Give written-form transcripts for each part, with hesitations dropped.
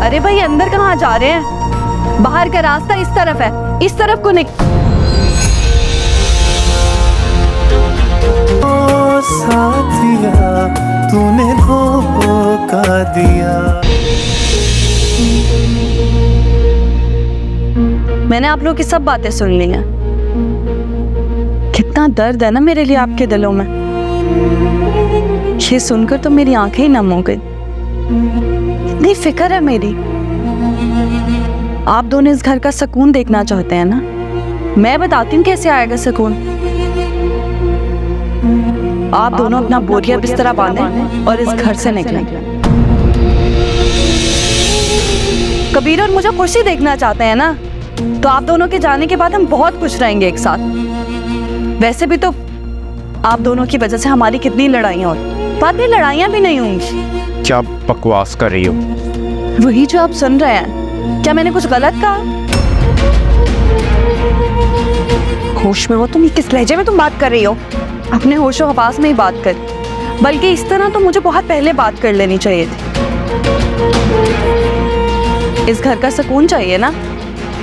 अरे भाई अंदर कहाँ जा रहे हैं? बाहर का रास्ता इस तरफ है, इस तरफ को साथिया तूने धोखा दिया। मैंने आप लोग की सब बातें सुन ली हैं। कितना दर्द है ना मेरे लिए आपके दिलों में। ये सुनकर तो मेरी आंखें ही नम हो गई। इतनी फिक्र है मेरी। आप दोनों इस घर का सुकून देखना चाहते हैं ना? मैं बताती हूँ कैसे आएगा सुकून। आप दोनों अपना बोरिया बिस्तरा बांधें और इस घर से निकलें। कबीर और मुझे खुशी देखना चाहते हैं ना, तो आप दोनों के जाने के बाद हम बहुत खुश रहेंगे एक साथ। वैसे भी तो आप दोनों की वजह से हमारी कितनी लड़ाइयाँ और बाद में लड़ाइयाँ भी नहीं होंगी। क्या बकवास कर रही हो? वही जो आप सुन रहे हैं। क्या मैंने कुछ गलत कहा? होश में हो तुम? किस लहजे में तुम बात कर रही हो? अपने होशो हवास में ही बात कर, बल्कि इस तरह तो मुझे बहुत पहले बात कर लेनी चाहिए थी। इस घर का सुकून चाहिए ना,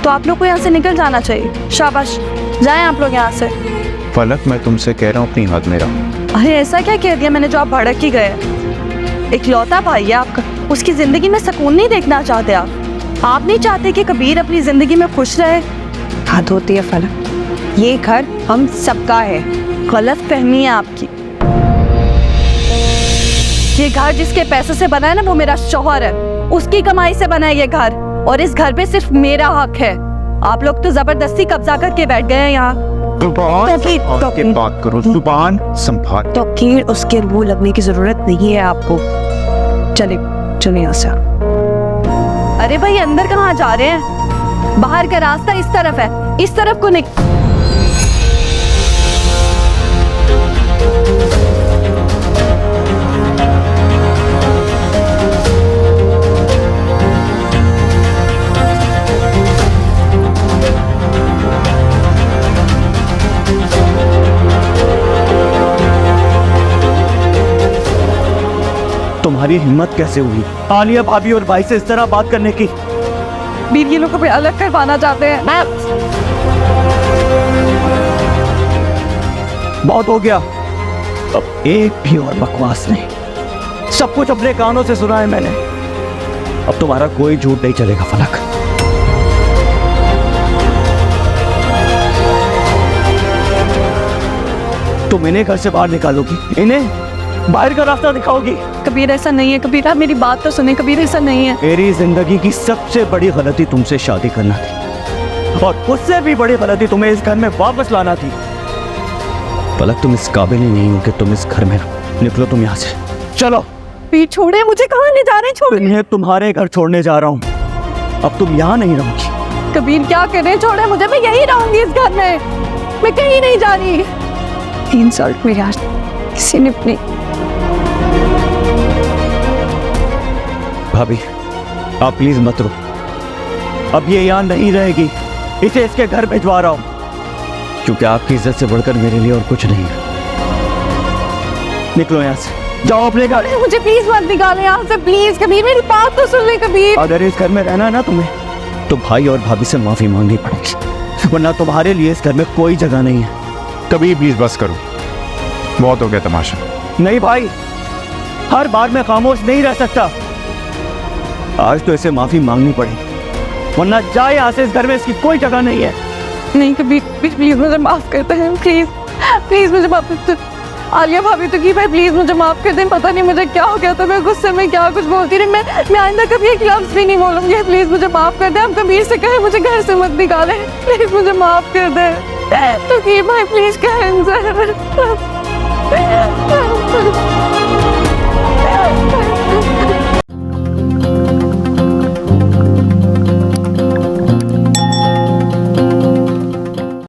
तो आप लोग को यहाँ से निकल जाना चाहिए। शाबाश, जाएं आप लोग यहाँ से। फलक, मैं तुमसे कह रहा हूँ अपनी हद में रहो। अरे ऐसा क्या कह दिया मैंने जो आप भड़क ही गए? इकलौता भाई है आपका, उसकी जिंदगी में सुकून नहीं देखना चाहते आप नहीं चाहते कि कबीर अपनी जिंदगी में खुश रहे? हद होती है फलक, ये घर हम सबका है। गलत फहमी है आपकी। ये घर जिसके पैसे से बना है ना, वो मेरा शौहर है, उसकी कमाई से बना है ये घर, और इस घर पे सिर्फ मेरा हक है। आप लोग तो जबरदस्ती कब्जा करके बैठ गए हैं यहाँ। जुबान बात करो, जुबान संभाल। तौकीर उसके मुंह लगने की जरूरत नहीं है आपको। चले चले यहाँ से। अरे भाई अंदर कहाँ जा रहे हैं? बाहर का रास्ता इस तरफ है, इस तरफ को तुम्हारी हिम्मत कैसे हुई आलिया भाभी और भाई से इस तरह बात करने की? बीर ये लोग हमें अलग करवाना चाहते हैं। बहुत हो गया, अब एक भी और बकवास नहीं। सब कुछ अपने कानों से सुना है मैंने। अब तुम्हारा कोई झूठ नहीं चलेगा फलक। तुम इन्हें घर से बाहर निकालोगी, इन्हें बाहर का रास्ता दिखाओगी। कबीर ऐसा नहीं है। कबीर आप मेरी बात तो सुने। कबीर ऐसा नहीं है। मेरी जिंदगी की सबसे बड़ी गलती तुमसे शादी करना थी, और उससे भी बड़ी गलती तुम्हें इस घर में वापस लाना थी। पलक, तुम इस काबिल ही नहीं हो कि तुम इस घर में रहो। निकलो तुम यहाँ से, चलो। कबीर छोड़े मुझे। कहाँ ले जा रहे हैं? छोड़े। इन्हें तुम्हारे घर छोड़ने जा रहा हूँ। अब तुम यहाँ नहीं रहोगी। कबीर क्या कर रहे हैं? छोड़े मुझे, मैं यही रहूंगी इस घर में, मैं कहीं नहीं जा रही। इंसल्ट मेरी आज किसी ने अपनी। भाभी आप प्लीज मत रो, अब ये यहाँ नहीं रहेगी। इसे इसके घर भिजवा रहा हूँ, क्योंकि आपकी इज्जत से बढ़कर मेरे लिए और कुछ नहीं है। निकलो यहाँ से, जाओ अपने घर। मुझे प्लीज मत निकालो यहाँ से, प्लीज। कबीर मेरी बात तो सुन ले कबीर। अगर इस घर में रहना है ना तुम्हें, तो भाई और भाभी से माफी मांगनी पड़ेगी, वरना तुम्हारे लिए इस घर में कोई जगह नहीं है। कभी प्लीज बस करो, बहुत हो गया तमाशा। नहीं भाई, हर बार मैं खामोश नहीं रह सकता। आज तो इसे माफी मांगनी पड़ेगी, वरना जाए यहाँ से। इस घर में इसकी कोई जगह नहीं है। नहीं कबीर, प्लीज मुझे माफ करते हैं। प्लीज प्लीज मुझे माफ कर। आलिया भाभी तो की भाई, प्लीज मुझे माफ कर दें। पता नहीं मुझे क्या हो गया था, मैं गुस्से में क्या कुछ बोलती रही। मैं आइंदा कभी एक लफ्ज भी नहीं बोलूंगी। प्लीज मुझे माफ कर दें। आप कबीर से कहें मुझे घर से मत निकालें। प्लीज मुझे माफ कर दें। तो की भाई प्लीज कहें।